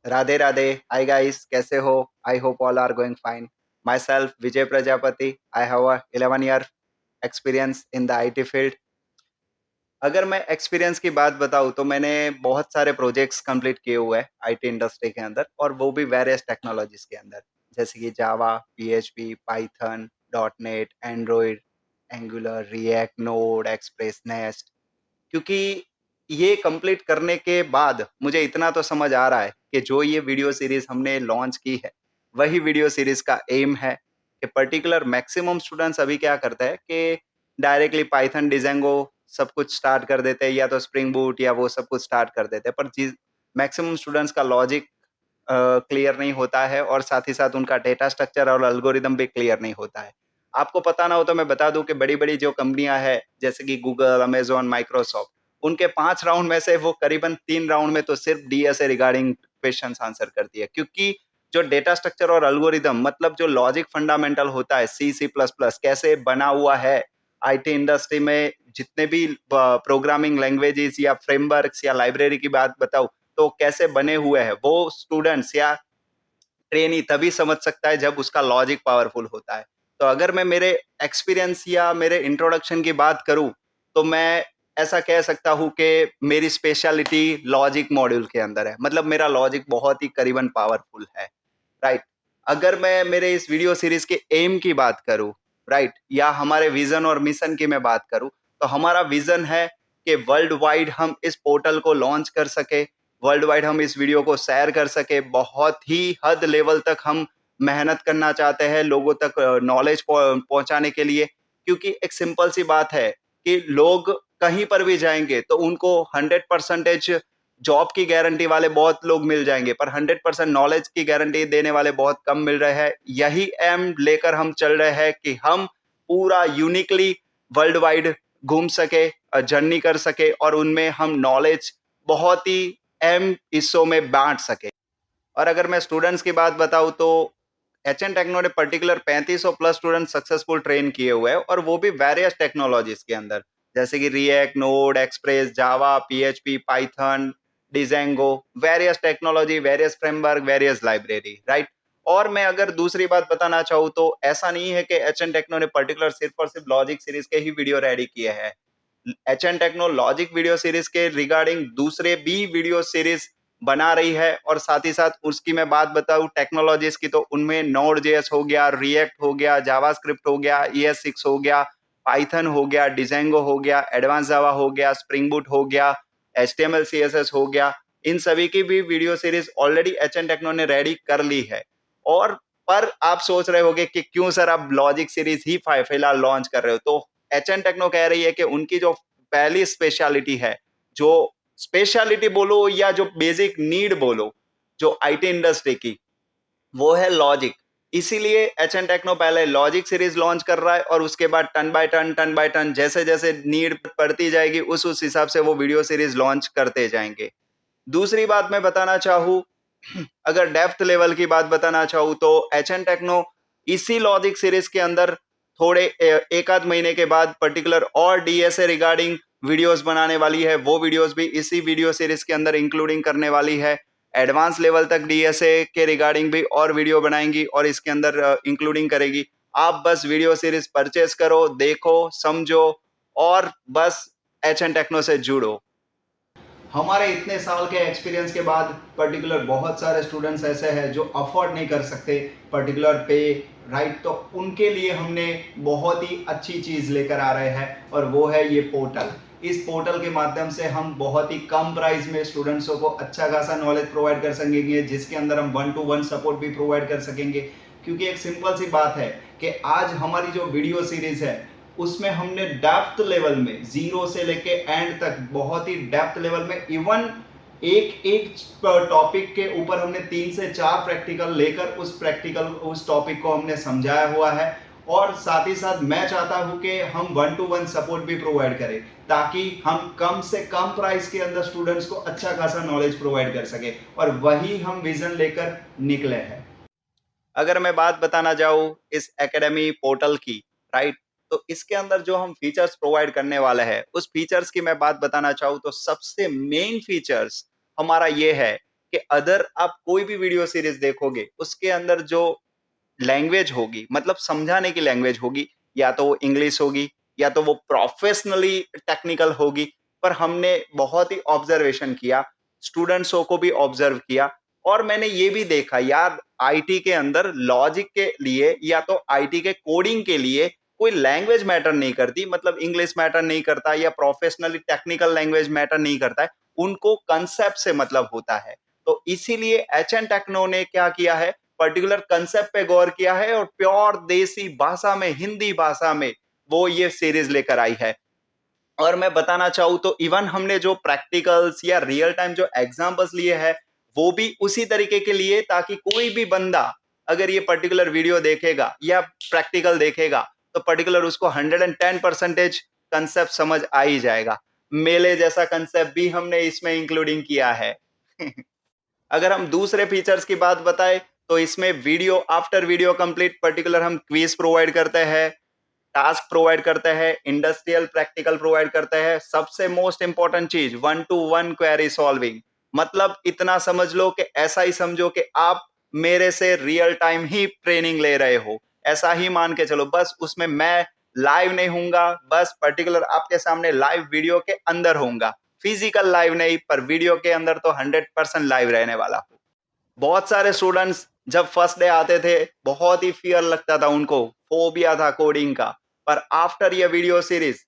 राधे राधे। हाय guys, कैसे हो? I hope all are going fine. My self Vijay Prajapati. I have a 11 year experience in the IT field. अगर मैं experience की बात बताऊं तो मैंने बहुत सारे प्रोजेक्ट्स कंप्लीट किए हुए हैं आईटी इंडस्ट्री के अंदर, और वो भी वेरियस टेक्नोलॉजीज के अंदर, जैसे कि Java, PHP, Python, dot net, Android, Angular, React, Node, Express, Nest. क्योंकि ये कंप्लीट करने के बाद मुझे इतना तो समझ आ रहा है कि जो ये वीडियो सीरीज हमने लॉन्च की है, वही वीडियो सीरीज का एम है कि पर्टिकुलर मैक्सिमम स्टूडेंट्स अभी क्या करते हैं कि डायरेक्टली पाइथन, डिजेंगो सब कुछ स्टार्ट कर देते हैं, या तो स्प्रिंग बूट या वो सब कुछ स्टार्ट कर देते हैं, पर जिस मैक्सिमम स्टूडेंट्स का लॉजिक क्लियर नहीं होता है, और साथ ही साथ उनका डेटा स्ट्रक्चर और एल्गोरिदम भी क्लियर नहीं होता है। आपको पता ना हो तो मैं बता दूं कि बड़ी-बड़ी जो कंपनियां हैं, जैसे कि गूगल, अमेज़न, माइक्रोसॉफ्ट, उनके 5 राउंड में से वो करीबन 3 राउंड में तो सिर्फ डीएसए रिगार्डिंग क्वेश्चंस आंसर करती है। क्योंकि जो डेटा स्ट्रक्चर और एल्गोरिदम, मतलब जो लॉजिक फंडामेंटल होता है, सी, सी प्लस प्लस कैसे बना हुआ है, आईटी इंडस्ट्री में जितने भी प्रोग्रामिंग लैंग्वेजेस या फ्रेमवर्क्स या लाइब्रेरी की बात बताऊं, तो कैसे बने हुए हैं, वो स्टूडेंट्स या ट्रेनी तभी समझ सकता है जब उसका लॉजिक पावरफुल होता है। तो अगर मैं मेरे एक्सपीरियंस या मेरे इंट्रोडक्शन की बात करूं, तो मैं ऐसा कह सकता हूं कि मेरी स्पेशलिटी लॉजिक मॉड्यूल के अंदर है। मतलब मेरा लॉजिक बहुत ही करीबन पावरफुल है, राइट। अगर मैं मेरे इस वीडियो सीरीज के एम की बात करूं, राइट, या हमारे विजन और मिशन की मैं बात करूं, तो हमारा विजन है कि वर्ल्ड वाइड हम इस पोर्टल को लॉन्च कर सके, वर्ल्ड वाइड हम इस वीडियो को शेयर कर सके, बहुत ही हद लेवल तक हम मेहनत करना चाहते हैं लोगों तक नॉलेज पहुंचाने के लिए। क्योंकि एक सिंपल सी बात है कि लोग कहीं पर भी जाएंगे तो उनको 100% जॉब की गारंटी वाले बहुत लोग मिल जाएंगे, पर 100% नॉलेज की गारंटी देने वाले बहुत कम मिल रहे हैं। यही एम लेकर हम चल रहे हैं कि हम पूरा यूनिकली वर्ल्ड वाइड घूम सके, जर्नी कर सके, और उनमें हम नॉलेज बहुत ही एम हिस्सों में बांट सके। और अगर मैं स्टूडेंट्स की बात बताऊं तो एचएन टेक्नो ने particular 3500 plus student successful train किए हुए हैं, और वो भी वेरियस टेक्नोलॉजीज के अंदर, जैसे कि React, Node, Express, Java, PHP, Python, Django, various technology, various framework, various library, right. और मैं अगर दूसरी बात बताना चाहूँ तो ऐसा नहीं है कि एचएन टेक्नो ने पर्टिकुलर सिर्फ और सिर्फ लॉजिक सीरीज के ही वीडियो रेडी किए हैं। HN techno logic video series के रिगार्डिंग दूसरे भी वीडियो सीरीज बना रही है, और साथ ही साथ उसकी मैं बात बताऊं टेक्नोलॉजीज की, तो उनमें नोड जेएस हो गया, रिएक्ट हो गया, जावास्क्रिप्ट हो गया, ES6 हो गया, पाइथन हो गया, डिजेंगो हो गया, एडवांस जावा हो गया, स्प्रिंग बूट हो गया, HTML CSS हो गया। इन सभी की भी video series already HN techno ने रेडी कर ली है। और पर आप सोच रहे होगे कि क्यों सर आप लॉजिक सीरीज ही फिलहाल लॉन्च कर रहे हो, तो एचएन टेक्नो कह रही है कि उनकी जो पहली स्पेशलिटी है, जो स्पेशलिटी बोलो या जो बेसिक नीड बोलो, जो आईटी इंडस्ट्री की, वो है लॉजिक। इसीलिए एचएन टेक्नो पहले लॉजिक सीरीज लॉन्च कर रहा है, और उसके बाद टन बाय टन जैसे जैसे नीड पड़ती जाएगी उस हिसाब से वो वीडियो सीरीज लॉन्च करते जाएंगे। दूसरी बात मैं बताना चाहूँ, अगर डेप्थ लेवल की बात बताना चाहूँ, तो एचएन टेक्नो इसी लॉजिक सीरीज के अंदर थोड़े एक आध महीने के बाद पर्टिकुलर और डीएसए रिगार्डिंग वीडियोस बनाने वाली है। वो वीडियोस भी इसी वीडियो सीरीज के अंदर इंक्लूडिंग करने वाली है। एडवांस लेवल तक डीएसए के रिगार्डिंग भी और वीडियो बनाएंगी और इसके अंदर इंक्लूडिंग करेगी। आप बस वीडियो सीरीज परचेस करो, देखो, समझो, और बस एचएन टेक्नो से जुड़ो। हमारे इतने साल के एक्सपीरियंस के बाद पर्टिकुलर बहुत सारे स्टूडेंट्स ऐसे हैं जो अफोर्ड नहीं कर सकते पर्टिकुलर पे, राइट। तो उनके लिए हमने बहुत ही अच्छी चीज लेकर आ रहे हैं, और वो है ये पोर्टल। इस पोर्टल के माध्यम से हम बहुत ही कम प्राइस में स्टूडेंट्सों को अच्छा खासा नॉलेज प्रोवाइड कर सकेंगे, जिसके अंदर हम 1-to-1 सपोर्ट भी प्रोवाइड कर सकेंगे। क्योंकि एक सिंपल सी बात है कि आज हमारी जो वीडियो सीरीज है, उसमें हमने डेप्थ लेवल में जीरो से लेके एंड तक बहुत ही डेप्थ लेवल में, इवन एक एक टॉपिक के ऊपर हमने 3 से 4 प्रैक्टिकल लेकर उस टॉपिक को हमने समझाया हुआ है। और साथ ही साथ मैं चाहता हूं कि हम 1-to-1 सपोर्ट भी प्रोवाइड करें, ताकि हम कम से कम प्राइस के अंदर स्टूडेंट्स को अच्छा खासा नॉलेज प्रोवाइड कर सके, और वही हम विजन लेकर निकले हैं। अगर मैं बात बताना जाऊँ इस एकेडमी पोर्टल की, राइट, तो इसके अंदर जो हम फीचर्स प्रोवाइड करने वाले हैं, उस फीचर्स की मैं बात बताना चाहूँ तो सबसे मेन फीचर्स हमारा ये है कि अदर आप कोई भी वीडियो सीरीज देखोगे, उसके अंदर जो लैंग्वेज होगी, मतलब समझाने की लैंग्वेज होगी, या तो वो इंग्लिश होगी, या तो वो प्रोफेशनली टेक्निकल होगी। पर हमने बहुत ही ऑब्जर्वेशन किया, स्टूडेंट्सों को भी ऑब्जर्व किया, और मैंने ये भी देखा यार, आईटी के अंदर लॉजिक के लिए या तो आईटी के कोडिंग के लिए कोई लैंग्वेज मैटर नहीं करती, मतलब इंग्लिश मैटर नहीं करता या प्रोफेशनली टेक्निकल लैंग्वेज मैटर नहीं करता है, उनको कंसेप्ट से मतलब होता है। तो इसीलिए एच एन टेक्नो ने क्या किया है, पर्टिकुलर कंसेप्ट पे गौर किया है और प्योर देसी भाषा में, हिंदी भाषा में वो ये सीरीज लेकर आई है। और मैं बताना चाहूँ तो इवन हमने जो प्रैक्टिकल्स या रियल टाइम जो एग्जांपल्स लिए हैं, वो भी उसी तरीके के लिए, ताकि कोई भी बंदा अगर ये पर्टिकुलर वीडियो देखेगा या प्रैक्टिकल देखेगा, तो पर्टिकुलर उसको 110% कंसेप्ट समझ आ ही जाएगा। मेले जैसा कंसेप्ट भी हमने इसमें इंक्लूडिंग किया है। अगर हम दूसरे फीचर्स की बात बताएं, तो इसमें video after video complete particular हम क्विज प्रोवाइड करते हैं, टास्क प्रोवाइड करते हैं, इंडस्ट्रियल प्रैक्टिकल प्रोवाइड करते हैं, सबसे मोस्ट इंपॉर्टेंट चीज 1-to-1 क्वेरी सॉल्विंग। मतलब इतना समझ लो कि ऐसा ही समझो कि आप मेरे से रियल टाइम ही ट्रेनिंग ले रहे हो, ऐसा ही मान के चलो। बस उसमें मैं लाइव नहीं हूंगा, बस पर्टिकुलर आपके सामने लाइव वीडियो के अंदर होऊंगा, फिजिकल लाइव नहीं, पर वीडियो के अंदर तो 100% लाइव रहने वाला हूँ। बहुत सारे स्टूडेंट्स जब फर्स्ट डे आते थे, बहुत ही फियर लगता था उनको, फोबिया था कोडिंग का, पर आफ्टर ये वीडियो सीरीज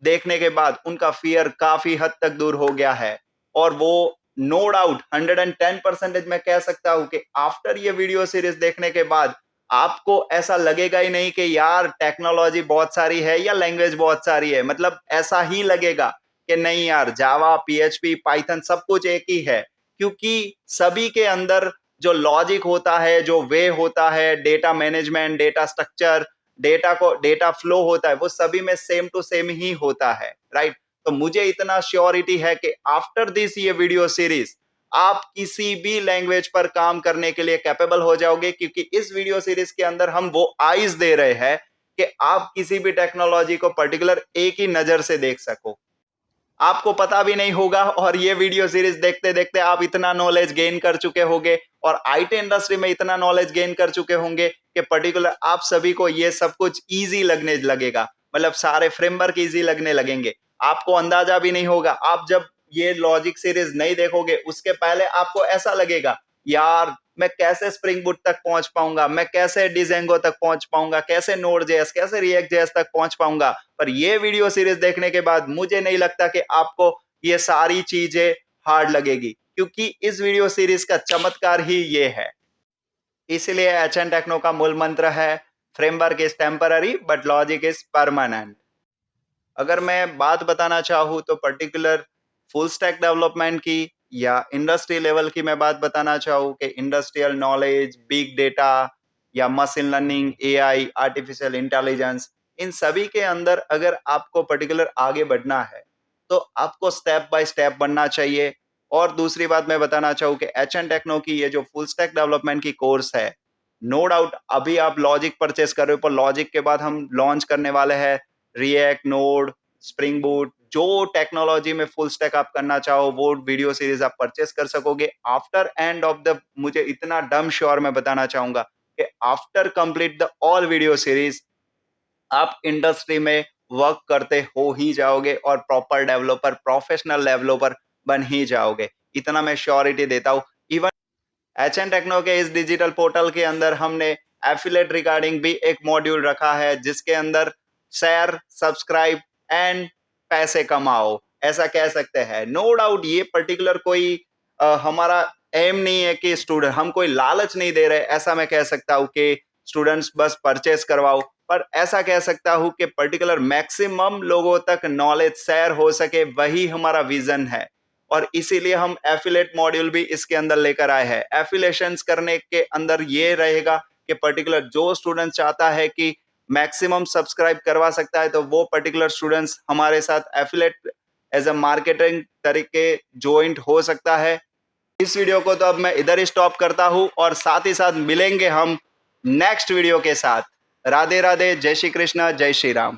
देखने के बाद उनका फियर काफी हद तक दूर हो गया है। और वो नो डाउट 110% मैं कह सकता हूं कि आफ्टर ये वीडियो सीरीज देखने के बाद आपको ऐसा लगेगा ही नहीं कि यार टेक्नोलॉजी बहुत सारी है या लैंग्वेज बहुत सारी है, मतलब ऐसा ही लगेगा कि नहीं यार, जावा, पीएचपी, पाइथन सब कुछ एक ही है। क्योंकि सभी के अंदर जो लॉजिक होता है, जो वे होता है, data management, data structure, data flow होता है, वो सभी में सेम टू सेम ही होता है, राइट। तो मुझे इतना श्योरिटी है कि आफ्टर दिस ये वीडियो सीरीज आप किसी भी लैंग्वेज पर काम करने के लिए कैपेबल हो जाओगे, क्योंकि इस वीडियो सीरीज के अंदर हम वो आइज दे रहे हैं कि आप किसी भी टेक्नोलॉजी को पर्टिकुलर एक ही नजर से देख सको, आपको पता भी नहीं होगा, और ये वीडियो सीरीज देखते देखते आप इतना नॉलेज गेन कर चुके होंगे और आईटी इंडस्ट्री में इतना नॉलेज गेन कर चुके होंगे कि पर्टिकुलर आप सभी को ये सब कुछ इजी लगने लगेगा, मतलब सारे फ्रेमवर्क इजी लगने लगेंगे। आपको अंदाजा भी नहीं होगा, आप जब ये लॉजिक सीरीज नहीं देखोगे उसके पहले आपको ऐसा लगेगा, यार मैं कैसे स्प्रिंग बूट तक पहुंच पाऊंगा, मैं कैसे डिजेंगो तक पहुंच पाऊंगा, कैसे नोड जेएस, कैसे रिएक्ट जेएस तक पहुंच पाऊंगा। पर ये वीडियो सीरीज देखने के बाद मुझे नहीं लगता कि आपको ये सारी चीजें हार्ड लगेगी, क्योंकि इस वीडियो सीरीज का चमत्कार ही ये है। इसलिए एच एन टेक्नो का मूल मंत्र है, framework is temporary but logic is permanent. अगर मैं बात बताना चाहूँ तो पर्टिकुलर फुल स्टैक डेवलपमेंट की या इंडस्ट्री लेवल की मैं बात बताना चाहूँ कि इंडस्ट्रियल नॉलेज, बिग डेटा या machine learning, AI, artificial intelligence, इन सभी के अंदर अगर आपको पर्टिकुलर आगे बढ़ना है, तो आपको स्टेप बाय स्टेप बढ़ना चाहिए। और दूसरी बात मैं बताना चाहूँ कि एच एन टेक्नो की ये जो फुल स्टैक डेवलपमेंट की कोर्स है, नो डाउट अभी आप लॉजिक परचेस कर रहे हो, पर लॉजिक के बाद हम लॉन्च करने वाले हैं रिएक्ट, नोड, स्प्रिंग बूट, जो टेक्नोलॉजी में फुल स्टैक आप करना चाहो वो वीडियो सीरीज आप परचेस कर सकोगे आफ्टर एंड ऑफ द। मुझे इतना डम श्योर मैं बताना चाहूंगा कि after complete the all video series आप इंडस्ट्री में वर्क करते हो ही जाओगे और प्रॉपर डेवलपर, प्रोफेशनल डेवलपर बन ही जाओगे, इतना मैं श्योरिटी देता हूँ। इवन एच एन टेक्नो के इस डिजिटल पोर्टल के अंदर हमने एफिलेट रिगार्डिंग भी एक मॉड्यूल रखा है, जिसके अंदर शेयर, सब्सक्राइब एंड पैसे कमाओ, ऐसा कह सकते हैं। नो डाउट ये पर्टिकुलर कोई हमारा एम नहीं है कि स्टूडेंट, हम कोई लालच नहीं दे रहे, ऐसा मैं कह सकता हूँ कि स्टूडेंट्स बस परचेस करवाओ, पर ऐसा कह सकता हूँ कि पर्टिकुलर मैक्सिमम लोगों तक नॉलेज शेयर हो सके, वही हमारा विजन है। और इसीलिए हम एफिलेट मॉड्यूल भी इसके अंदर लेकर आए हैं। एफिलेशंस करने के अंदर ये रहेगा कि पर्टिकुलर जो स्टूडेंट चाहता है कि मैक्सिमम सब्सक्राइब करवा सकता है, तो वो पर्टिकुलर स्टूडेंट्स हमारे साथ एफिलेट एज अ मार्केटिंग तरीके ज्वाइंट हो सकता है। इस वीडियो को तो अब मैं इधर ही स्टॉप करता हूं और साथ ही साथ मिलेंगे हम नेक्स्ट वीडियो के साथ। राधे राधे, जय श्री कृष्ण, जय श्री राम।